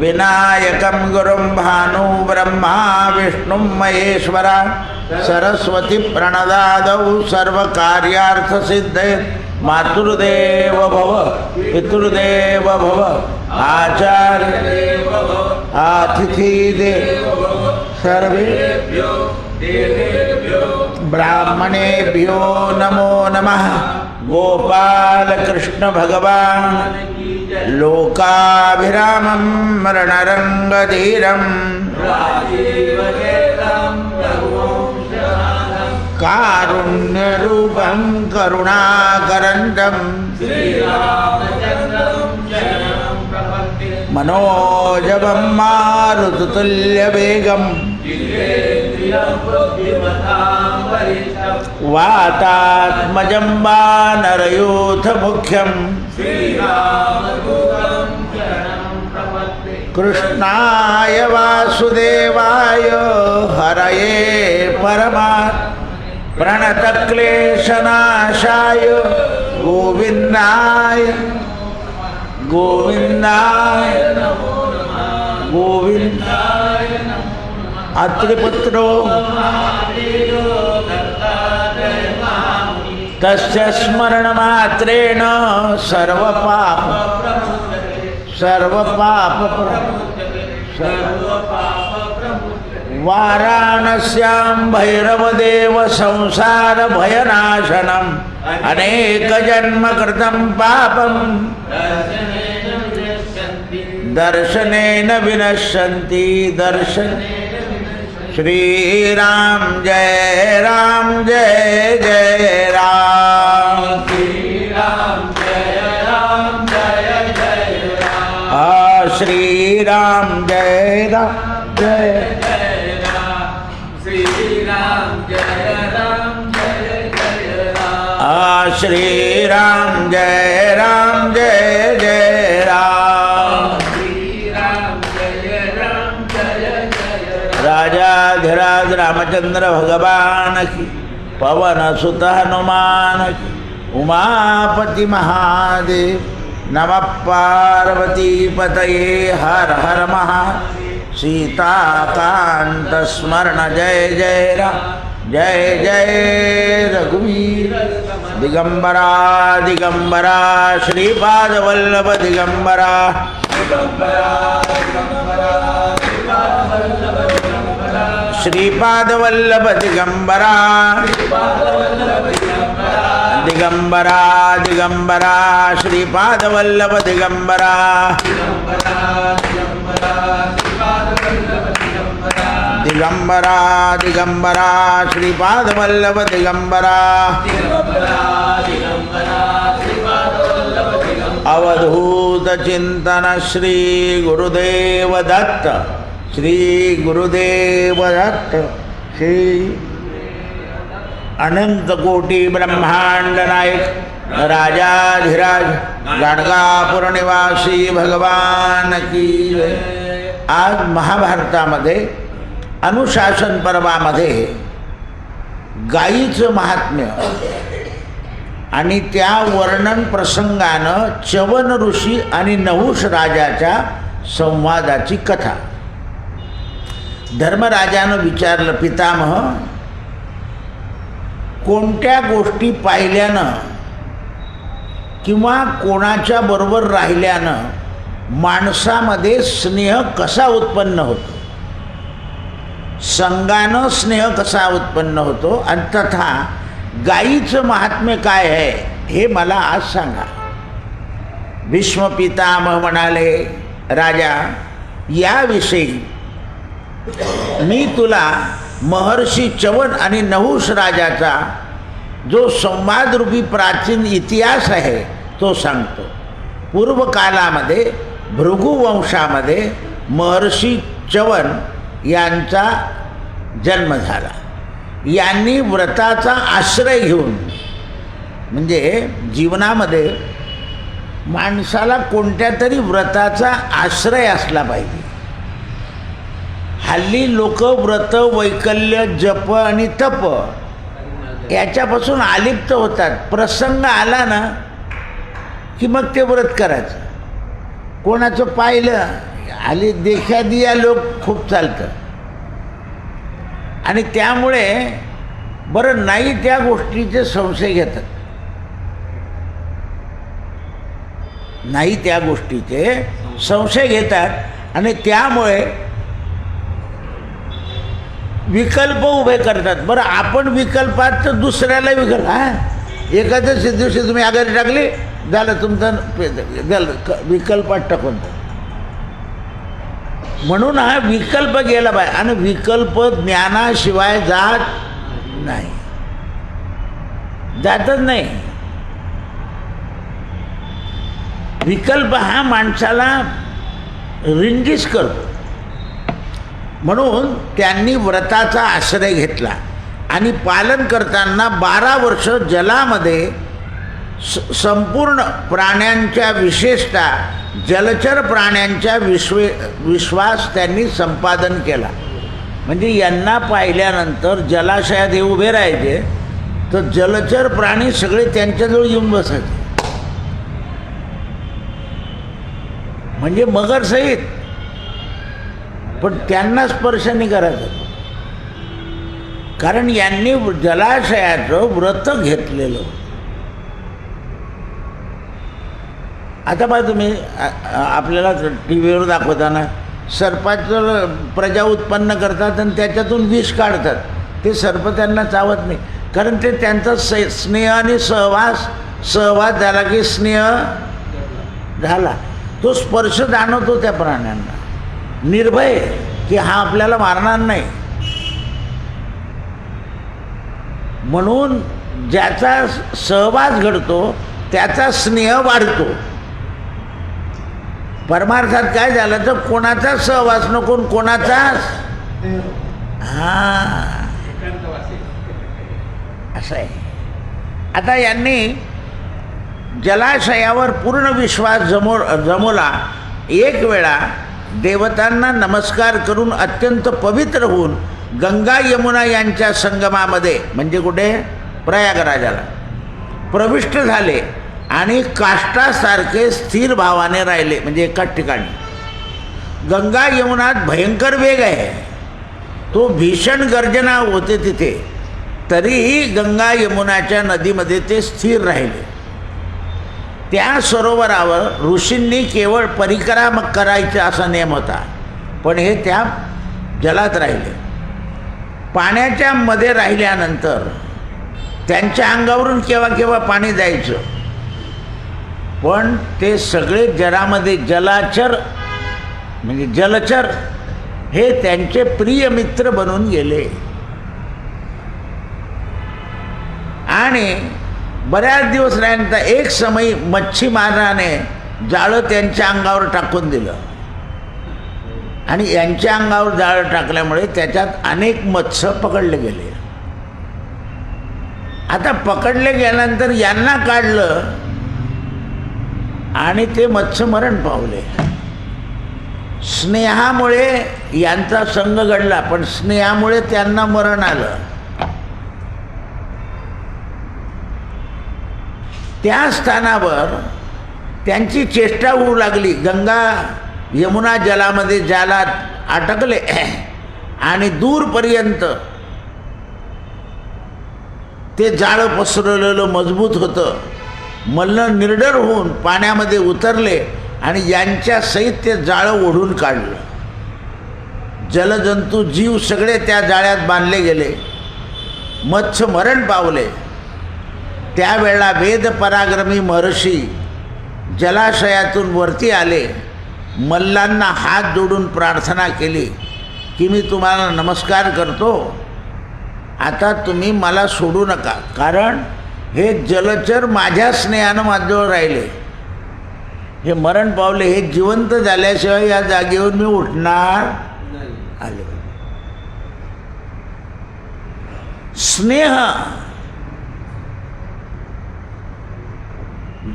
विनायकं गुरुं भानु ब्रह्मा विष्णुं महेश्वरा सरस्वती प्रणदादौ सर्वकार्यार्थसिद्धये मातुर्देव भव पितृदेव भव आचार्य अतिथि देवो सर्वेभ्यो देवेभ्यो ब्राह्मणेभ्यो नमो नमः। गोपाल कृष्ण भगवान लोकाभिरामं मरणरंगधीरं कारुण्यरूपं करुणाकरन्दं मनोजवं मारुततुल्यवेगं वातात्मजं वानरयूथमुख्यं कृष्णाय वासुदेवाय हरये परमात्मने प्रणतक्लेशनाशाय गोविन्दाय गोविन्दाय गोविन्दाय अत्रिपुत्रो तस्य स्मरणमात्रेण सर्वपाप वाराणस्यां भैरवदेव संसार भयनाशनम् अनेकजन्मकृतं पापं दर्शनेन विनश्यन्ति दर्शन श्रीराम जय जय राम श्रीराम जय राम श्रीराम जय राम जय राम श्रीराम जय राम श्रीराम जय राम जय राम राजाधिराज रामचंद्र भगवान की पवन सुत हनुमान की उमापति महादेव नमः पार्वती पतये हर हर महा सीताकांत स्मरण जय जय राम जय जय रघुवीर दिगंबरा दिगंबरा श्रीपाद वल्लभ दिगंबरा श्रीपाद वल्लभ दिगंबरा दिगंबरा दिगंबरा श्रीपाद वल्लभ दिगंबरा दिगंबरा दिगंबरा श्रीपाद वल्लभ दिगंबरा अवधूत चिंतन श्री गुरुदेव दत्त श्री गुरुदेव दत्त श्री अनंत कोटी ब्रह्मांड नायक राजाधिराज गाणगापूर निवासी भगवान की जय। आज महाभारतामध्ये अनुशासन पर्वामध्ये गायीचं महात्म्य आणि त्या वर्णन प्रसंगानं च्यवन ऋषी आणि नहुष राजाच्या संवादाची कथा। धर्मराजानं विचारलं, पितामह, कोणत्या गोष्टी पाहिल्यानं किंवा कोणाच्या बरोबर राहिल्यानं माणसामध्ये स्नेह कसा उत्पन्न होतो, संगानं स्नेह कसा उत्पन्न होतो आणि तथा गायीचं महात्म्य काय आहे हे मला आज सांगा। भीष्म पितामह म्हणाले, राजा, याविषयी मी तुला महर्षी च्यवन आणि नहुष राजाचा जो संवादरूपी प्राचीन इतिहास आहे तो सांगतो। पूर्वकालामध्ये भृगुवंशामध्ये महर्षी च्यवन यांचा जन्म झाला। यांनी व्रताचा आश्रय घेऊन, म्हणजे जीवनामध्ये माणसाला कोणत्या तरी व्रताचा आश्रय असला पाहिजे। हल्ली लोक व्रत, वैकल्य, जप आणि तप याच्यापासून आलिप्त होतात। प्रसंग आला ना की मग ते व्रत करायचं, कोणाचं पाहिलं हल्ली देखा दिया लोक खूप चालतं आणि त्यामुळे बरं नाही त्या गोष्टीचे संशय घेतात, नाही त्या गोष्टीचे संशय घेतात आणि त्यामुळे विकल्प उभे करतात. बरं आपण विकल्पात तर दुसऱ्याला एखाद्याच दिवशी तुम्ही आघाडी टाकली, झालं तुमचं, झालं विकल्पात टाकून. म्हणून हा विकल्प गेला पाहिजे आणि विकल्प ज्ञानाशिवाय जात नाही, जातच नाही. विकल्प हा माणसाला रिंगीस करतो. म्हणून त्यांनी व्रताचा आश्रय घेतला आणि पालन करताना 12 वर्ष जलामध्ये संपूर्ण प्राण्यांच्या, विशेषतः जलचर प्राण्यांच्या विश्वास त्यांनी संपादन केला. म्हणजे यांना पाहिल्यानंतर जलाशयात हे उभे राहायचे तर जलचर प्राणी सगळे त्यांच्याजवळ येऊन बसायचे, म्हणजे मगर सहित, पण त्यांना स्पर्श नाही करायचा, कारण यांनी जलाशयाचं व्रत घेतलेलं. आता बघा तुम्ही आपल्याला टी व्हीवर दाखवताना सर्पाचं प्रजा उत्पन्न करतात आणि त्याच्यातून विष काढतात. ते सर्प त्यांना चावत नाही, कारण ते त्यांचा स्नेह आणि सहवास झाला की स्नेह झाला, तो स्पर्श जाणवतो त्या प्राण्यांना, निर्भय की हा आपल्याला मारणार नाही. म्हणून ज्याचा सहवास घडतो त्याचा स्नेह वाढतो. परमार्थात काय झालं तर कोणाचा सहवास नको, कोणाचाच असं आहे. आता यांनी जलाशयावर पूर्ण विश्वास जमवला. एक वेळा देवतांना नमस्कार करून अत्यंत पवित्र होऊन गंगा यमुना यांच्या संगमामध्ये, म्हणजे कुठे, प्रयागराजाला प्रविष्ट झाले आणि काष्ठासारखे स्थिर भावाने राहिले, म्हणजे एकाच ठिकाणी. गंगा यमुनात भयंकर वेग आहे, तो भीषण गर्जना होते तिथे, तरीही गंगा यमुनाच्या नदीमध्ये ते स्थिर राहिले. त्या सरोवरावर ऋषींनी केवळ परिक्रमा करायचा असा नियम होता, पण हे त्या जलात राहिले. पाण्याच्या मध्ये राहिल्यानंतर त्यांच्या अंगावरून केव्हा केव्हा पाणी जायचं, पण ते सगळे जलामध्ये जलाचर म्हणजे जलचर हे त्यांचे प्रिय मित्र बनून गेले. आणि बऱ्याच दिवस राहिल्यानंतर एक समय मच्छीमाराने जाळं त्यांच्या अंगावर टाकून दिलं आणि यांच्या अंगावर जाळं टाकल्यामुळे त्याच्यात अनेक मत्स्य पकडले गेले. आता पकडले गेल्यानंतर यांना काढलं आणि ते मत्स्य मरण पावले. स्नेहामुळे यांचा संग घडला, पण स्नेहामुळे त्यांना मरण आलं. त्या स्थानावर त्यांची चेष्टा होऊ लागली. गंगा यमुना जलामध्ये जालात अटकले आणि दूरपर्यंत ते जाळं पसरलेलं मजबूत होतं. मल्ल निर्डर होऊन पाण्यामध्ये उतरले आणि यांच्या सहित ते जाळं ओढून काढलं. जलजंतू जीव सगळे त्या जाळ्यात बांधले गेले, मत्स्य मरण पावले. त्यावेळेला वेद पराक्रमी महर्षी जलाशयातून वरती आले, मल्लांना हात जोडून प्रार्थना केली की मी तुम्हाला नमस्कार करतो, आता तुम्ही मला सोडू नका, कारण हे जलचर माझ्या स्नेहानं माझ्याजवळ राहिले. हे मरण पावले, हे जिवंत झाल्याशिवाय या जागेवर मी उठणार आले. स्नेह,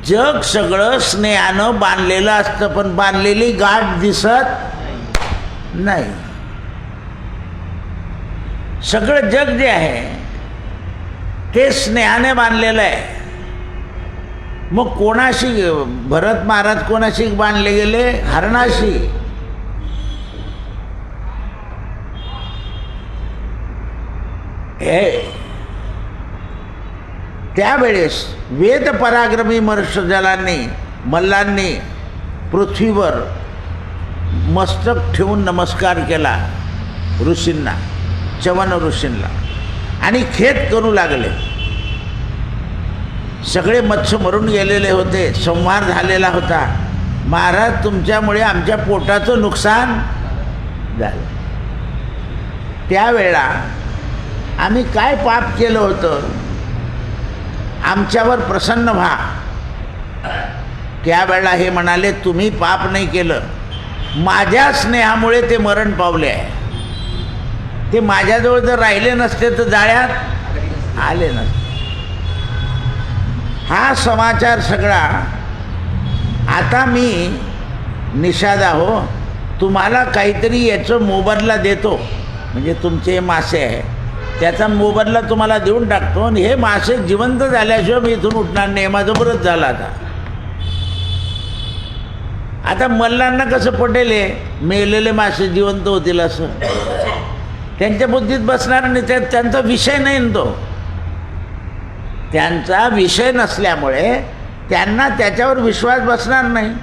जग सगळं स्नेहानं बांधलेलं असतं, पण बांधलेली गाठ दिसत नाही. सगळं जग जे आहे ते स्नेहाने बांधलेलं आहे. मग कोणाशी भरत महाराज कोणाशी बांधले गेले? हरणाशी. हे त्यावेळेस वेद पराक्रमी मल्लांनी पृथ्वीवर मस्तक ठेवून नमस्कार केला ऋषींना, च्यवन ऋषींना, आणि खेद करू लागले. सगळे मत्स्य मरून गेलेले होते, संहार झालेला होता. महाराज तुमच्यामुळे आमच्या पोटाचं नुकसान झालं. त्यावेळा आम्ही काय पाप केलं होतं, आमच्यावर प्रसन्न व्हा. त्यावेळेला हे म्हणाले तुम्ही पाप नाही केलं, माझ्या स्नेहामुळे ते मरण पावले आहे. ते माझ्याजवळ जर राहिले नसते तर जाळ्यात आले नसते. हा समाचार सगळा आता मी निषादा हो तुम्हाला काहीतरी याचं मोबदला देतो, म्हणजे तुमचे मासे आहे त्याचा मोबदला तुम्हाला देऊन टाकतो, आणि हे मासे जिवंत झाल्याशिवाय मी इथून उठणार नाही. माझं बरंच झालं. आता मल्लांना कसं पटेल मेलेले मासे जिवंत होतील असं, त्यांच्या बुद्धीत बसणार नाही. त्यांचा विषय नाही ना तो, त्यांचा विषय नसल्यामुळे त्यांना त्याच्यावर विश्वास बसणार नाही.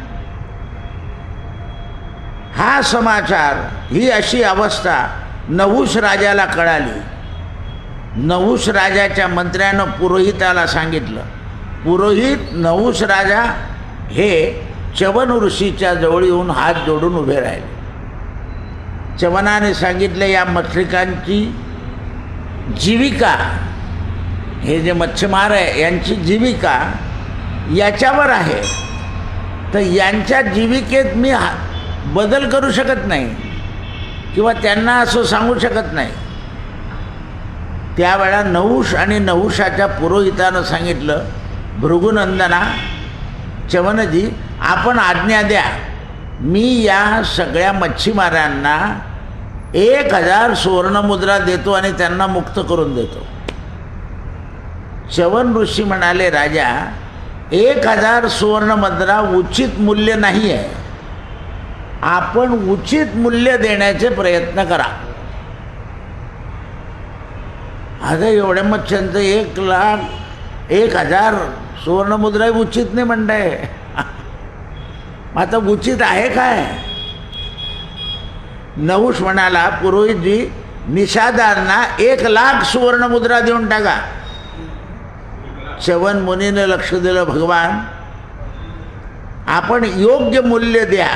हा समाचार, ही अशी अवस्था नहुष राजाला कळाली. नहुष राजाच्या मंत्र्यानं पुरोहिताला सांगितलं. पुरोहित नहुष राजा हे च्यवन ऋषीच्या जवळ येऊन हात जोडून उभे राहिले. च्यवनाने सांगितलं या मत्स्यिकांची जीविका, हे जे मच्छीमार आहे यांची जीविका याच्यावर आहे, तर यांच्या जीविकेत मी बदल करू शकत नाही किंवा त्यांना असं सांगू शकत नाही. त्यावेळा नहुष आणि नहुषाच्या पुरोहितानं सांगितलं भृगुनंदना च्यवनजी आपण आज्ञा द्या, मी या सगळ्या मच्छीमारांना 1000 सुवर्णमुद्रा देतो आणि त्यांना मुक्त करून देतो. च्यवन ऋषी म्हणाले राजा 1000 सुवर्णमुद्रा उचित मूल्य नाही आहे, आपण उचित मूल्य देण्याचे प्रयत्न करा. आता एवढ्या मच्छ्यांचं 1,00,000 सुवर्णमुद्रा उचित नाही म्हणताय. आता उचित आहे काय? नहुष म्हणाला पुरोहितजी निषादांना 1,00,000 सुवर्णमुद्रा देऊन टाका. च्यवन मुनीने लक्ष दिलं, भगवान आपण योग्य मूल्य द्या.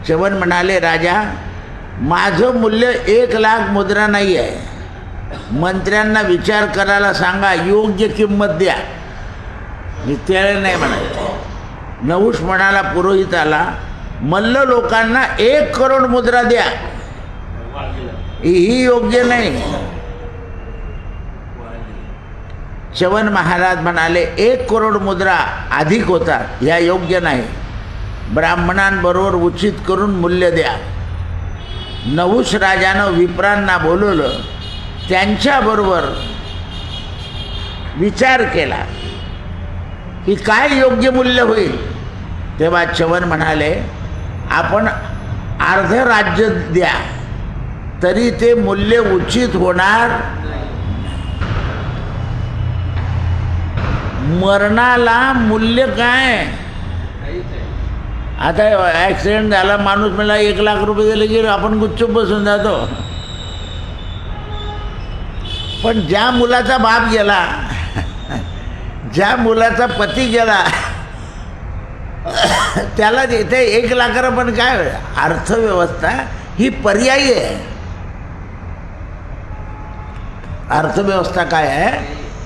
च्यवन म्हणाले राजा माझं मूल्य 1,00,000 मुद्रा नाही आहे, मंत्र्यांना विचार करायला सांगा, योग्य किंमत द्या, मी त्याला नाही म्हणायचं. नहुष म्हणाला पुरोहिताला मल्ल लोकांना 1 करोड मुद्रा द्या, ही योग्य नाही. च्यवन महाराज म्हणाले 1 करोड मुद्रा अधिक होतात, ह्या योग्य नाही, ब्राह्मणांबरोबर उचित करून मूल्य द्या. नहुष राजानं विप्रांना बोलवलं, त्यांच्याबरोबर विचार केला की काय योग्य मूल्य होईल. तेव्हा च्यवन म्हणाले आपण अर्ध राज्य द्या तरी ते मूल्य उचित होणार. मरणाला मूल्य काय? आता ॲक्सिडेंट झाला, माणूस मला 1,00,000 रुपये दिले की आपण गुपचूप बसून जातो. पण ज्या मुलाचा बाप गेला, ज्या मुलाचा पती गेला, त्याला इथे 1,00,000 पण काय? अर्थव्यवस्था ही पर्यायी आहे. अर्थव्यवस्था काय आहे?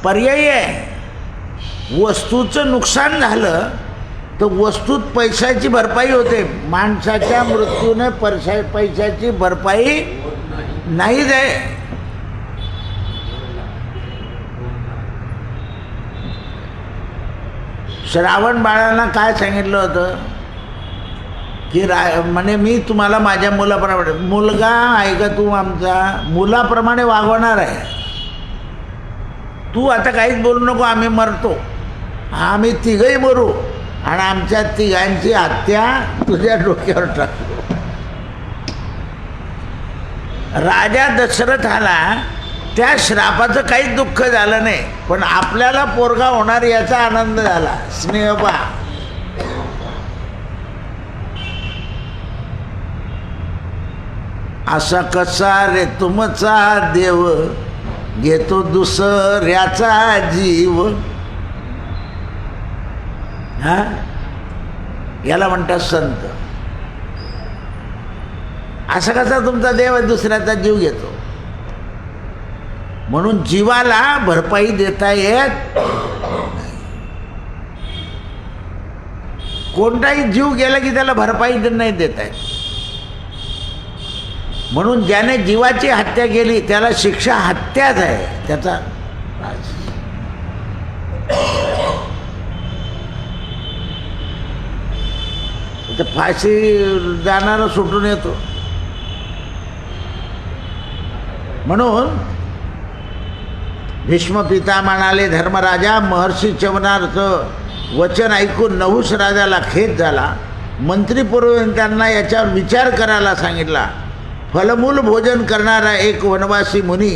पर्यायी आहे. वस्तूचं नुकसान झालं तर वस्तूत पैशाची भरपाई होते, माणसाच्या मृत्यूने पैशाची भरपाई नाही आहे. श्रावण बाळांना काय सांगितलं होतं की म्हणे मी तुम्हाला माझ्या मुलाप्रमाणे, मुलगा आहे का तू आमचा, मुलाप्रमाणे वागवणार आहे, तू आता काहीच बोलू नको, आम्ही मरतो, आम्ही तिघही मरू आणि आमच्या तिघांची हत्या तुझ्या डोक्यावर टाकू. राजा दशरथाला त्या श्रापाचं काहीच दुःख झालं नाही, पण आपल्याला पोरगा होणार याचा आनंद झाला. स्नेहपा असा कसा रे तुमचा देव, घेतो दुसऱ्याचा जीव. हा, याला म्हणतात संत. असा कसा तुमचा देव दुसऱ्याचा जीव घेतो? म्हणून जीवाला भरपाई देता येत नाही. कोणताही जीव गेला की त्याला भरपाई नाही देता येत. म्हणून ज्याने जीवाची हत्या केली त्याला शिक्षा हत्याच आहे. त्याचा फाशी जाणारा सुटून येतो. म्हणून भीष्म पिता म्हणाले, धर्मराजा, महर्षी च्यवनाचं वचन ऐकून नहुष राजाला खेद झाला. मंत्री पुरोहितांना याच्यावर विचार करायला सांगितला. फलमूल भोजन करणारा एक वनवासी मुनी,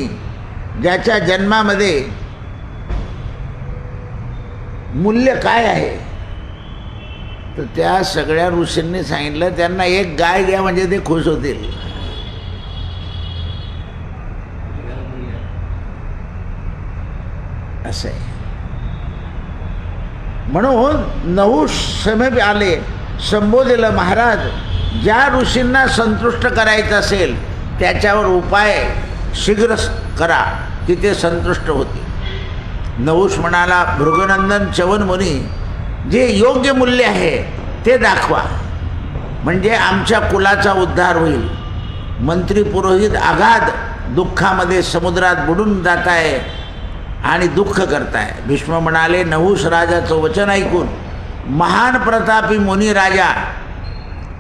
ज्याच्या जन्मामध्ये मूल्य काय आहे, तर त्या सगळ्या ऋषींनी सांगितलं त्यांना एक गाय द्या म्हणजे ते खुश होतील. असं आहे. म्हणून नहुष समीप आले, संबोधिलं, महाराज, ज्या ऋषींना संतुष्ट करायचं असेल त्याच्यावर उपाय शीघ्र करा की ते संतुष्ट होते. नहुष म्हणाला, भृगुनंदन च्यवन मुनी, जे योग्य मूल्य आहे ते दाखवा, म्हणजे आमच्या कुलाचा उद्धार होईल. मंत्री पुरोहित आघात दुःखामध्ये समुद्रात बुडून जात आहे आणि दुःख करताय. भीष्म म्हणाले, नहुष राजाचं वचन ऐकून महान प्रतापी मुनी राजा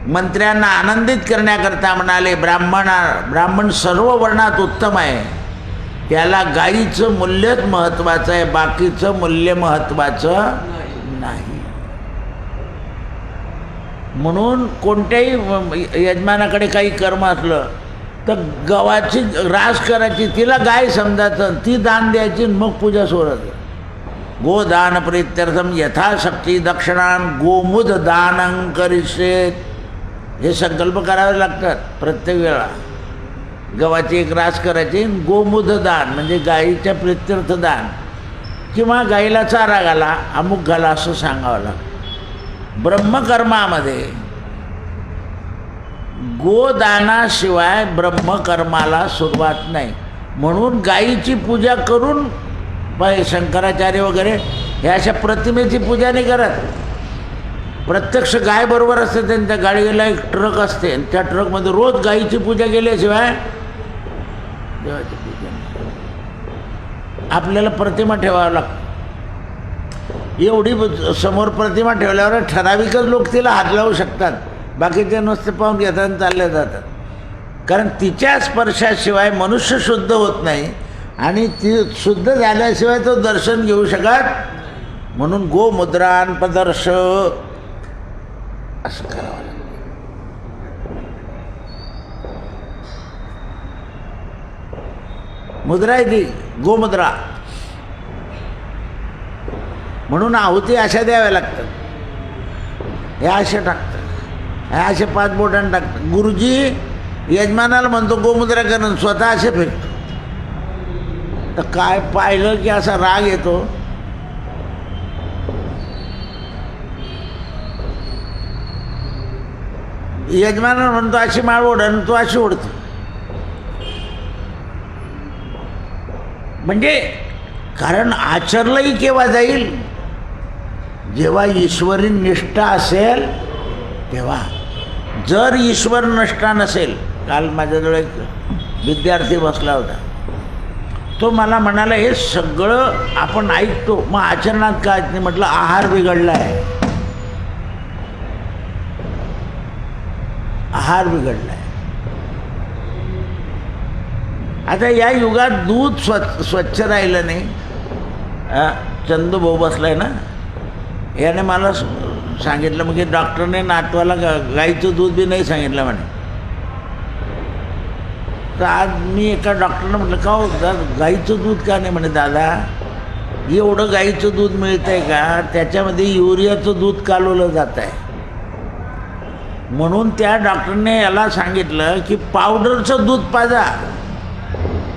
मंत्र्यांना आनंदित करण्याकरता म्हणाले, ब्राह्मण सर्व वर्णात उत्तम आहे, त्याला गायीचं मूल्यच महत्त्वाचं आहे, बाकीचं मूल्य महत्त्वाचं नाही. म्हणून कोणत्याही यजमानाकडे काही कर्म असलं तर गव्हाची रास करायची, तिला गाय समजायचं, ती दान द्यायची, मग पूजा सोडायचं. गोदान प्रीत्यर्थम यथाशक्ती दक्षिणान गोमुद दानं करिष्येत, हे संकल्प करावे लागतात प्रत्येक वेळा. गव्हाची एक रास करायची, गोमुद दान म्हणजे गायीच्या प्रीत्यर्थ दान, किंवा गाईला चारा घाला, अमुक घाला असं सांगावं लागतं. ब्रह्मकर्मामध्ये गोदानाशिवाय ब्रह्मकर्माला सुरुवात नाही. म्हणून गायीची पूजा करून शंकराचार्य वगैरे हे अशा प्रतिमेची पूजा नाही करत. प्रत्यक्ष गाय बरोबर असते, त्यांच्या गाडीला एक ट्रक असते, आणि त्या ट्रकमध्ये रोज गायीची पूजा केल्याशिवाय देवाची पूजा नाही. आपल्याला प्रतिमा ठेवावं लागतं. एवढी समोर प्रतिमा ठेवल्यावर ठराविकच लोक तिला हात लावू शकतात, बाकीचे नुसते पाहून घेतात आणि चालले जातात. कारण तिच्या स्पर्शाशिवाय मनुष्य शुद्ध होत नाही, आणि ती शुद्ध झाल्याशिवाय तो दर्शन घेऊ शकत. म्हणून गोमुद्रान पदर्श असं करावं लागतं. मुद्रा आहे ती गोमुद्रा. म्हणून आहुती अशा द्याव्या लागतात. हे असे टाकतात, हे असे 5 बोटांनी टाकतात. गुरुजी यजमानाला म्हणतो गोमुद्रा करून, स्वतः असे फेकतो. तर काय पाहिलं की असा राग येतो. यजमानाला म्हणतो अशी माळ ओढ, आणि तो अशी ओढतो. म्हणजे कारण आचरलंही केव्हा जाईल, जेव्हा ईश्वरी निष्ठा असेल तेव्हा. जर ईश्वर निष्ठा नसेल, काल माझ्याजवळ एक विद्यार्थी बसला होता, तो मला म्हणाला, हे सगळं आपण ऐकतो, मग आचरणात काय नाही. म्हटलं आहार बिघडला आहे, आहार बिघडला आहे. आता या युगात दूध स्वच्छ राहिलं नाही. चंदू भाऊ बसलाय ना, याने मला सांगितलं, मग डॉक्टरने नातवाला गाईचं दूध बी नाही सांगितलं म्हणे. तर आज मी एका डॉक्टरनं म्हटलं का हो गाईचं दूध का नाही? म्हणे दादा एवढं गाईचं दूध मिळतं आहे का, त्याच्यामध्ये युरियाचं दूध कालवलं जात आहे. म्हणून त्या डॉक्टरने याला सांगितलं की पावडरचं दूध पाजा,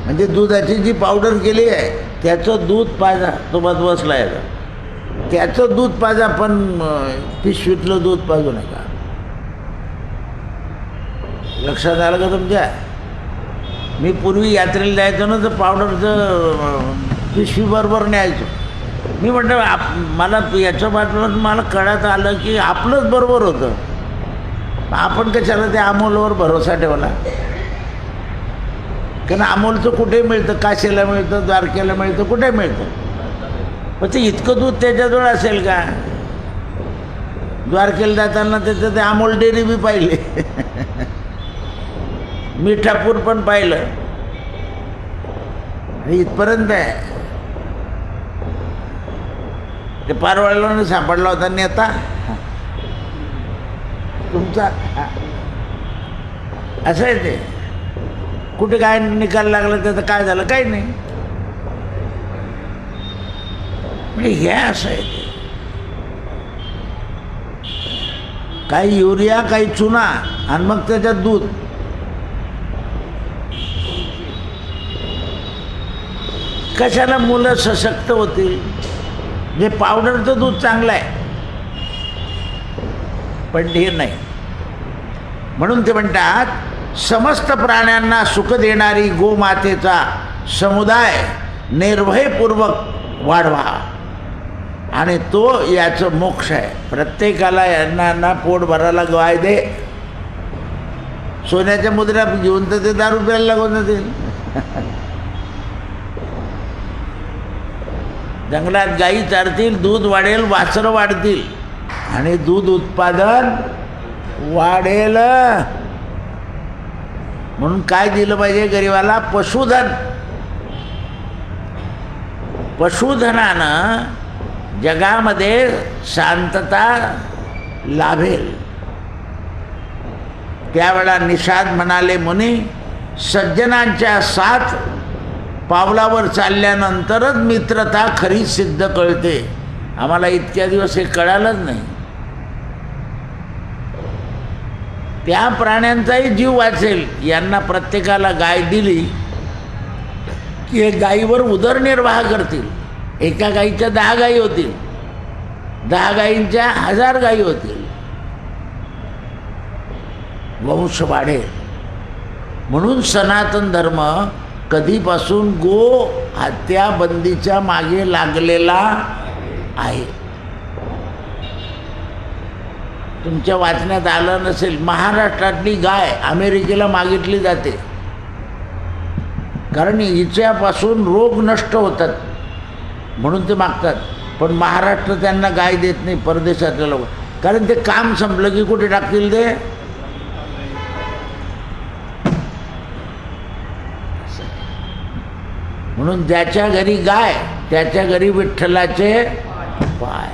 म्हणजे दुधाची जी पावडर केली आहे त्याचं दूध पाजा. तो बस बसला याचा, त्याचं दूध पाजा, पण पिशवीतलं दूध पाजू नका. लक्षात आलं का तुमच्या? मी पूर्वी यात्रेला जायचो ना, तर पावडरचं पिशवी बरोबर न्यायचो. मी म्हटलं मला याच्या बाजूला मला कळत आलं की आपलंच बरोबर होतं. आपण कशाला त्या अमोलवर भरोसा ठेवला? कारण अमोलचं कुठे मिळतं, काशीला मिळतं, द्वारकेला मिळतं, कुठे मिळतं. पण ते इतकं दूध त्याच्याजवळ असेल का? द्वारकेला जाताना त्याचं ते अमोल डेअरी बी पाहिले, मिठापूर पण पाहिलं, इथपर्यंत आहे. ते पारवाळला सापडला होता नेता तुमचा, असं आहे ते. कुठे काय निकाल लागला त्याचं, काय झालं, काही नाही. म्हणजे हे असं आहे ते. काही युरिया, काही चुना, आणि मग त्याच्यात दूध. कशाला मुलं सशक्त होतील? जे पावडरचं दूध चांगलं आहे, पण हे नाही. म्हणून ते म्हणतात समस्त प्राण्यांना सुख देणारी गोमातेचा समुदाय निर्भयपूर्वक वाढवा, आणि तो याचं मोक्ष आहे. प्रत्येकाला यांना पोट भरायला गाय दे. सोन्याच्या मुद्रा घेऊन तर ते दारू प्यायला लागून जातील. जंगलात गायी चारतील, दूध वाढेल, वासरं वाढतील, आणि दूध उत्पादन वाढेल. म्हणून काय दिलं पाहिजे गरिबाला? पशुधन. पशुधनानं जगामध्ये शांतता लाभेल. त्यावेळा निषाद म्हणाले, मुनी सज्जनांच्या साथ पावलावर चालल्यानंतरच मित्रता खरी सिद्ध कळते. आम्हाला इतक्या दिवस हे कळालंच नाही. त्या प्राण्यांचाही जीव वाचेल. यांना प्रत्येकाला गाय दिली की हे गायीवर उदरनिर्वाह करतील. एका गायीच्या 10 गायी होतील, 10 गायींच्या 1000 गायी होतील, वंश वाढेल. म्हणून सनातन धर्म कधीपासून गो हत्या बंदीच्या मागे लागलेला आहे. तुमच्या वाचण्यात आलं नसेल, महाराष्ट्रातली गाय अमेरिकेला मागितली जाते, कारण हिच्यापासून रोग नष्ट होतात म्हणून ते मागतात. पण महाराष्ट्र त्यांना गाय देत नाही, परदेशातल्या लोक. कारण ते काम संपलं की कुठे टाकतील ते? म्हणून ज्याच्या घरी गाय त्याच्या घरी विठ्ठलाचे पाय.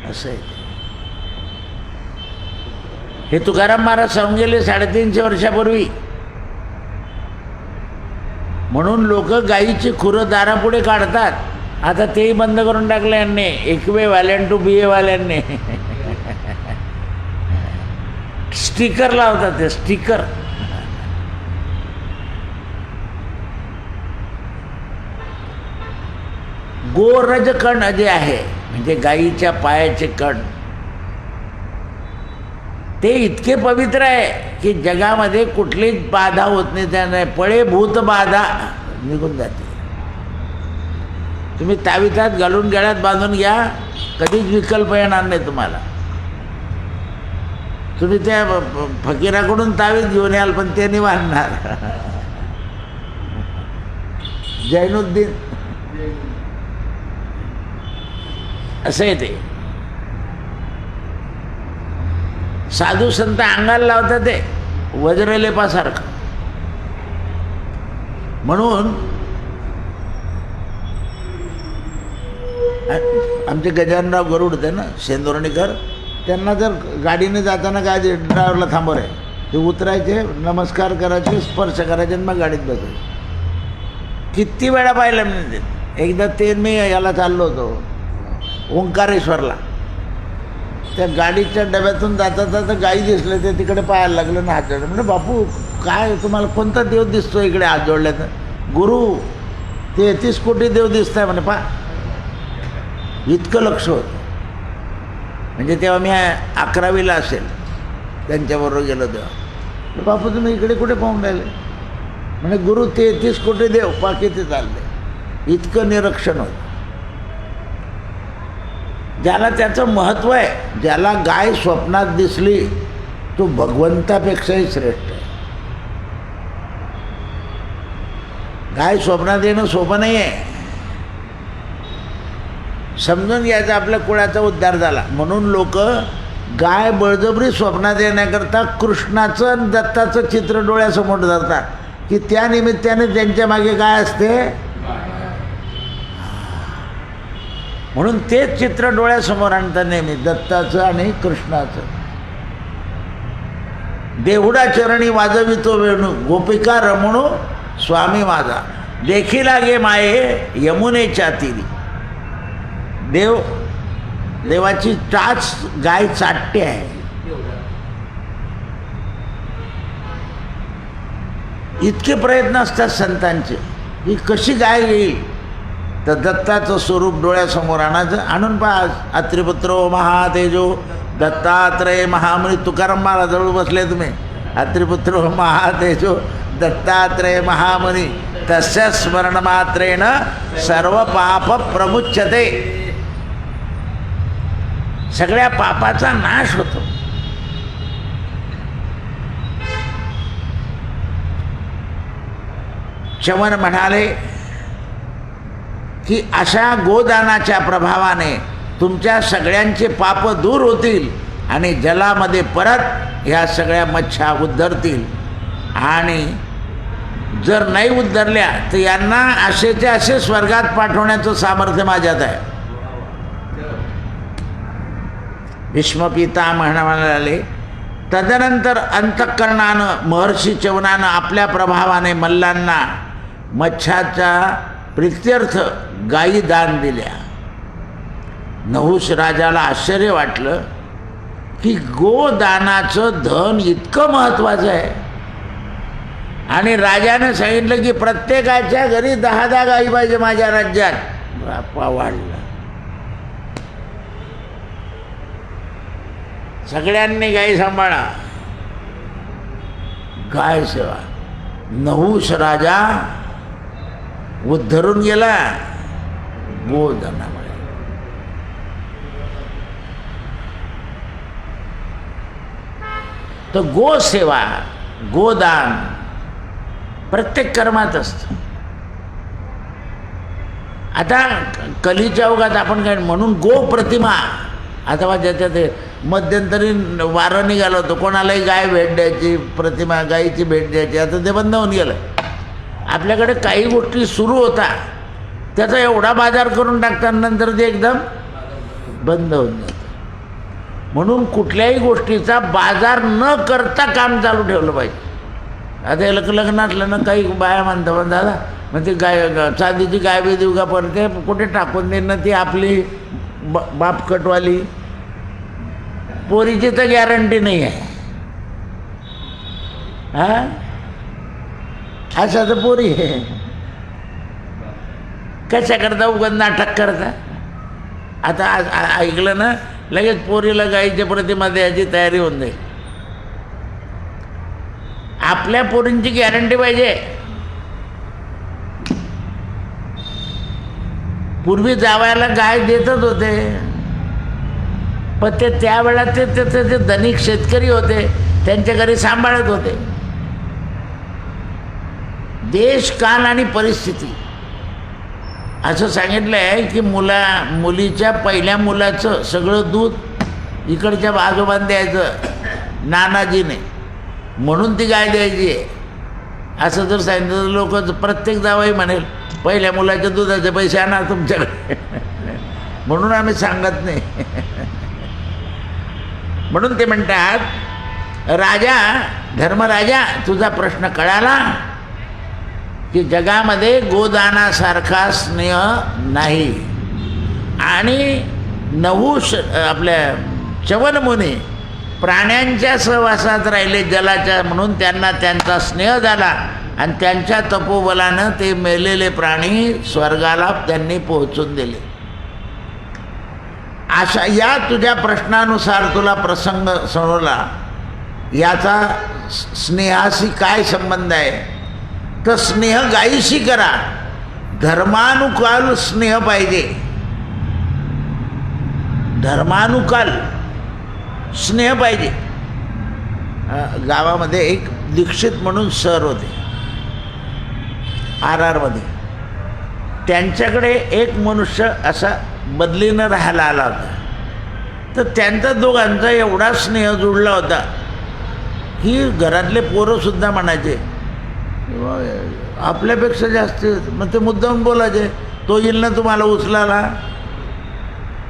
असं आहे. हे तुकाराम महाराज सांगून गेले 350 वर्षापूर्वी. म्हणून लोक गायीची खुरं दारापुढे काढतात. आता तेही बंद करून टाकलं यांनी, एकवे वाल्यान टू BA वाल्यांनी. स्टिकर लावतात ते, स्टिकर. गोरज कण जे आहे, म्हणजे गायीच्या पायाचे कण, ते इतके पवित्र आहे की जगामध्ये कुठलीच बाधा होत नाही. त्याने पळे भूत बाधा निघून जाते. तुम्ही तावितात घालून गळ्यात बांधून घ्या, कधीच विकल्प येणार नाही तुम्हाला. तुम्ही त्या फकीराकडून तावीज घेऊन याल, पण ते नाही मानणार. जैनुद्दीन असं आहे ते. साधू संत अंगाला लावतात ते वज्रलेपासारखं. म्हणून आमचे गजाननराव गरुड होते ना, शेंदुर्णीकर, त्यांना जर गाडीने जाताना काय ड्रायव्हरला थांबव रे, ते उतरायचे, नमस्कार करायचे, स्पर्श करायचे आणि मग गाडीत बसायचे. किती वेळा पाहिलं मी. एकदा ते मी याला चाललो होतो ओंकारेश्वरला, त्या गाडीच्या डब्यातून जाता जाता गाई दिसले, ते तिकडे पाहायला लागलं ना हात जोडले. म्हणजे बापू काय तुम्हाला कोणता देव दिसतो इकडे हात जोडल्याचं? गुरु 33 कोटी देव दिसत आहे म्हणे. पा इतकं लक्ष होतं. म्हणजे तेव्हा मी 11वीला असेल, त्यांच्याबरोबर गेलो तेव्हा. बापू तुम्ही इकडे कुठे पाहून राहिले? म्हणजे गुरु 33 कोटी देव पा किती चालले. इतकं निरीक्षण होतं. ज्याला त्याचं महत्त्व आहे, ज्याला गाय स्वप्नात दिसली तो भगवंतापेक्षाही श्रेष्ठ आहे. गाय स्वप्नात येणं सोपं नाही आहे. समजून घ्यायचं आपल्या कुळाचा उद्धार झाला म्हणून लोक गाय बळजबरी स्वप्नात येण्याकरता कृष्णाचं आणि दत्ताचं चित्र डोळ्यासमोर धरतात की त्या निमित्ताने त्यांच्या मागे काय असते. म्हणून तेच चित्र डोळ्यासमोर आणतात नेहमी, दत्ताचं आणि कृष्णाचं. देहुडा चरणी वाजवितो वेणू, गोपिका रमणू स्वामी माझा, देखी लागे माये यमुनेच्या तीरी. देवाची टाच गाय चाटते आहे. इतके प्रयत्न असतात संतांचे ही कशी गाय येईल. तर दत्ताचं स्वरूप डोळ्यासमोर आणायचं. आणून पहा, अत्रिपुत्रो महातेजो दत्तात्रय महामुनी. तुकाराम महाराजाजवळ बसले तुम्ही. अत्रिपुत्रो महातेजो दत्तात्रय महामुनी, तस्य स्मरण मात्रेण सर्व पाप प्रमुच्यते. सगळ्या पापाचा नाश होतो. च्यवन म्हणाले की अशा गोदानाच्या प्रभावाने तुमच्या सगळ्यांचे पाप दूर होतील आणि जलामध्ये परत ह्या सगळ्या मच्छा उद्धरतील. आणि जर नाही उद्धरल्या तर यांना असेचे असे स्वर्गात पाठवण्याचं सामर्थ्य माझ्यात आहे. भीष्मपिता म्हणाले, तदनंतर अंतःकरणानं महर्षी च्यवनानं आपल्या प्रभावाने मल्लांना मच्छाच्या प्रित्यर्थ गायी दान दिल्या. नहुष राजाला आश्चर्य वाटलं की गोदानाचं धन इतकं महत्त्वाचं आहे. आणि राजाने सांगितलं की प्रत्येकाच्या घरी 10 गायी पाहिजे माझ्या राज्यात. बापा वाढला. सगळ्यांनी गायी सांभाळा. गाय सेवा. नहुष राजा उद्धरून गेला गोदानामुळे. तर गोसेवा, गोदान प्रत्येक कर्मात असतं. आता कलीच्या युगात आपण काय म्हणून गोप्रतिमा, अथवा ज्याच्यात मध्यंतरी वारं निघालं होतं, कोणालाही गाय भेट द्यायची, प्रतिमा गायीची भेट द्यायची, आता ते बंद होऊन गेलं. आपल्याकडे काही गोष्टी सुरू होता, त्याचा एवढा बाजार करून टाकतात, नंतर ते एकदम बंद होऊन जातं. म्हणून कुठल्याही गोष्टीचा बाजार न करता काम चालू ठेवलं पाहिजे. आता लग्नातलं ना काही बाया म्हणतात, पण दादा मग ती गाय चांदीची गाय बी देऊ का, पडते कुठे टाकून देईन ना ती आपली बापकटवाली. पोरीची तर गॅरंटी नाही आहे. हां, अशा तर पोरी आहे. कशा करता उगाच नाटक करता. आता ऐकलं ना, लगेच पोरीला गाईच्या प्रतिमा द्यायची तयारी होऊन जाईल. आपल्या पोरींची गॅरंटी पाहिजे. पूर्वी जावयाला गाय देतच होते, पण ते त्यावेळा ते धनिक शेतकरी होते, त्यांच्या घरी सांभाळत होते. देश, काल आणि परिस्थिती असं सांगितलं आहे की मुलीच्या पहिल्या मुलाचं सगळं दूध इकडच्या आजोबांना द्यायचं नानाजीने, म्हणून ती गाय द्यायची आहे. असं जर सांगितलं, लोक प्रत्येक जावई म्हणेल पहिल्या मुलाच्या दुधाचे पैसे आणा तुमच्याकडे. म्हणून आम्ही सांगत नाही. म्हणून ते म्हणतात, राजा धर्मराजा तुझा प्रश्न कळाला की जगामध्ये गोदानासारखा स्नेह नाही. आणि नहुष आपल्या च्यवनमुनी प्राण्यांच्या सहवासात राहिले जलाच्या, म्हणून त्यांना त्यांचा स्नेह झाला आणि त्यांच्या तपोबलानं ते मेलेले प्राणी स्वर्गाला त्यांनी पोहोचून दिले. अशा या तुझ्या प्रश्नानुसार तुला प्रसंग समजला. याचा स्नेहाशी काय संबंध आहे? तर स्नेह गायीशी करा, धर्मानुकाल स्नेह पाहिजे. धर्मानुकाल स्नेह पाहिजे. गावामध्ये एक दीक्षित म्हणून सर होते RR मध्ये. त्यांच्याकडे एक मनुष्य असा बदलीनं राहायला आला होता. तर त्यांचा दोघांचा एवढा स्नेह जुळला होता की घरातले पोरंसुद्धा म्हणायचे आपल्यापेक्षा जास्त. मग ते मुद्दाम बोलायचे, तो येईल ना तुम्हाला उचलाला.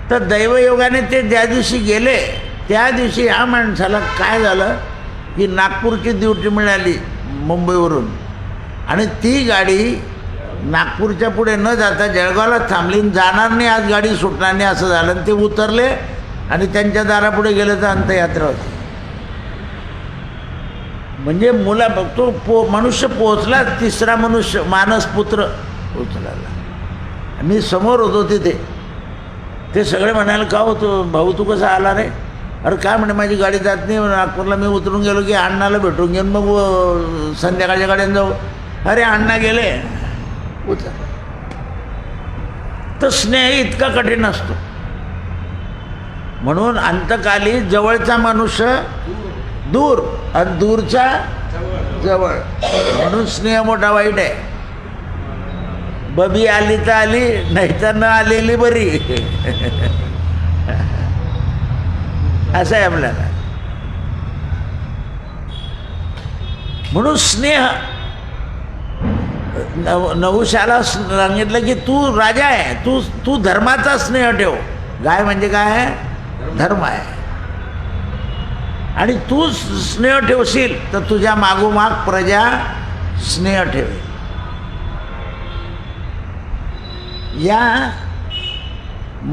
तर दैवयोगाने ते ज्या दिवशी गेले त्या दिवशी या माणसाला काय झालं की नागपूरची ड्युटी मिळाली मुंबईवरून, आणि ती गाडी नागपूरच्या पुढे न जाता जळगावला थांबली. जाणार नाही, आज गाडी सुटणार नाही असं झालं. आणि ते उतरले आणि त्यांच्या दारापुढे गेले तर अंत्ययात्रा होती. म्हणजे तो मनुष्य पोहोचला, तिसरा मनुष्य मानसपुत्र उचलाला. मी समोर होतो तिथे. ते सगळे म्हणाले का होतो भाऊ तू कसा आला रे? अरे काय म्हणे माझी गाडी जात नाही नागपूरला. मी उतरून गेलो की अण्णाला भेटून घेऊन मग संध्याकाळच्या गाड्यानं जाऊ. अरे अण्णा गेले उतर. तर स्नेह इतका कठीण असतो. म्हणून अंतकाली जवळचा मनुष्य दूर आणि दूरचा जवळ, म्हणून स्नेह मोठा वाईट आहे. बबी आली तर आली, नाही तर न आलेली बरी असं आहे आपल्याला. म्हणून स्नेह नहुषाला सांगितलं की तू राजा आहे, तू धर्माचा स्नेह ठेव. गाय म्हणजे काय आहे? धर्म आहे. आणि तू स्नेह ठेवशील तर तुझ्या मागोमाग प्रजा स्नेह ठेवेल. या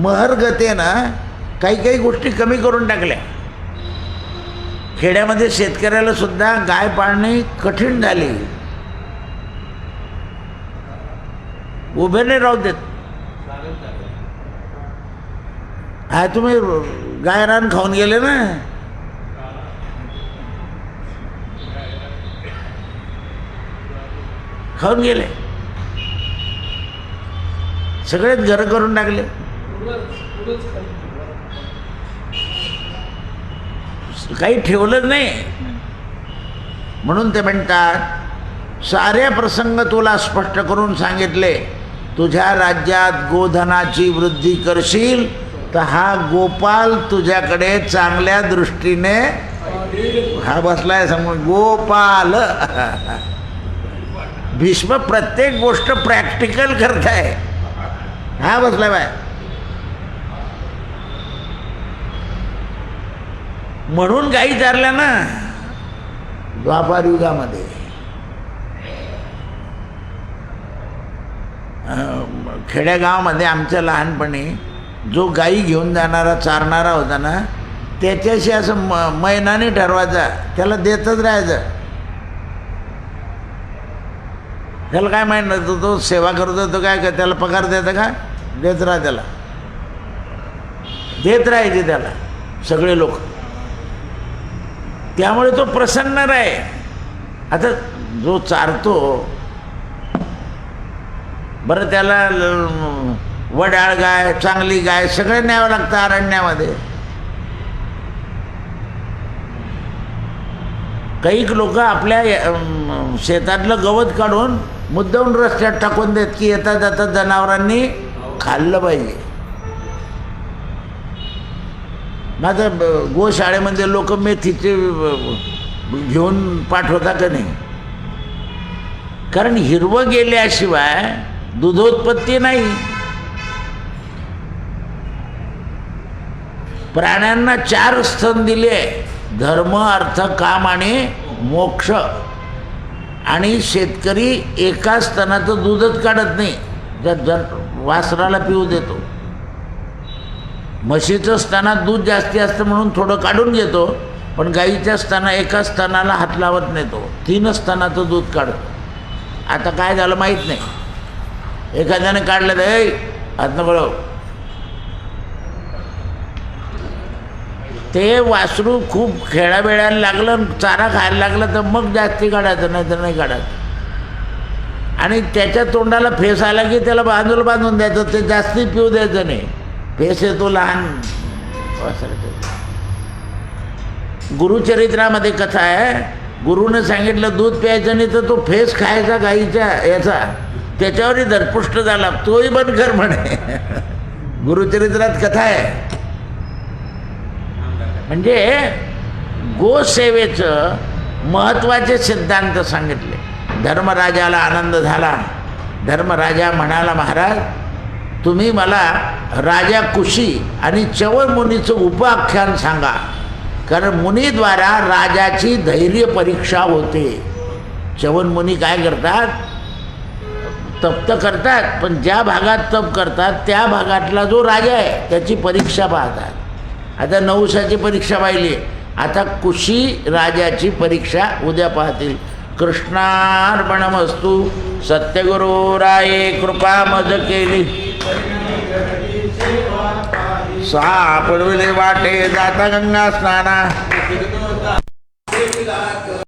महर्गतेनं काही गोष्टी कमी करून टाकल्या. खेड्यामध्ये शेतकऱ्याला सुद्धा गाय पाळणे कठीण झाले. उभे नाही राहू देत. हा तुम्ही गाय रान खाऊन गेले ना. खाऊन गेले, सगळेच घरं करून टाकले. काही ठेवलं नाही. म्हणून ते म्हणतात सारे प्रसंग तुला स्पष्ट करून सांगितले. तुझ्या राज्यात गोधनाची वृद्धी करशील तर हा गोपाल तुझ्याकडे चांगल्या दृष्टीने हा बसलाय समोर. गोपाल भीष्म प्रत्येक गोष्ट प्रॅक्टिकल करताय. हा बसलाय बाय. म्हणून गाई चारल्या ना द्वापार युगामध्ये. खेड्यागावामध्ये आमच्या लहानपणी जो गाई घेऊन जाणारा चारणारा होता ना, त्याच्याशी असं मैनाने ठरवायचा, त्याला देतच राहायचं. त्याला काय माहीत नव्हतं तो सेवा करत होतो काय, त्याला पगार देतं का? देत राहा, त्याला देत राहायचे त्याला सगळे लोक. त्यामुळे तो प्रसन्न राहे. आता जो चारतो बरं, त्याला वडाळ गाय, चांगली गाय सगळं न्यावं लागतं अरण्यामध्ये. काही लोक आपल्या शेतातलं गवत काढून मुद्दाम रस्त्यात टाकून देत की येता जाता जनावरांनी खाल्लं पाहिजे. माझं गोशाळेमध्ये लोक मेथीचे घेऊन पाठवता का नाही? कारण हिरवं गेल्याशिवाय दुधोत्पत्ती नाही. प्राण्यांना 4 स्तन दिले, धर्म अर्थ काम आणि मोक्ष. आणि शेतकरी एका स्तनाचं दूधच काढत नाही, वासराला पिऊ देतो. म्हशीचं स्तनात दूध जास्ती असतं म्हणून थोडं काढून घेतो, पण गाईच्या एका स्तनाला हात लावत नाही, तो 3 स्तनाचं दूध काढतो. आता काय झालं माहीत नाही, एखाद्याने काढलं तर हात बळव, ते वासरू खूप खेळाबिळायला लागलं, चारा खायला लागलं तर मग जास्ती काढायचं, नाही तर नाही काढायचं. आणि त्याच्या तोंडाला फेस आला की त्याला बाजूला बांधून द्यायचं, ते जास्ती पिऊ द्यायचं नाही. फेस येतो लहान वासराचा. गुरुचरित्रामध्ये कथा आहे, गुरुनं सांगितलं दूध प्यायचं नाही तर तो फेस खायचा गाईच्या याचा, त्याच्यावरही धरपुष्ट झाला, तोही बंद कर म्हणे. गुरुचरित्रात कथा आहे. म्हणजे गोसेवेचं महत्त्वाचे सिद्धांत सांगितले. धर्मराजाला आनंद झाला. धर्मराजा म्हणाला, महाराज तुम्ही मला राजा कुशी आणि चवन मुनीचं उपाख्यान सांगा, कारण मुनीद्वारा राजाची धैर्य परीक्षा होते. चवन मुनी काय करतात, तप तर करतात, पण ज्या भागात तप करतात त्या भागातला जो राजा आहे त्याची परीक्षा पाहतात. आता नवसाची परीक्षा पाहिली, आता कुशी राजाची परीक्षा उद्या पाहतील. कृष्णार्पणमस्तु. सत्यगुरु राये कृपा मद केली, सापडविले वाटे जाता गंगा स्नाना.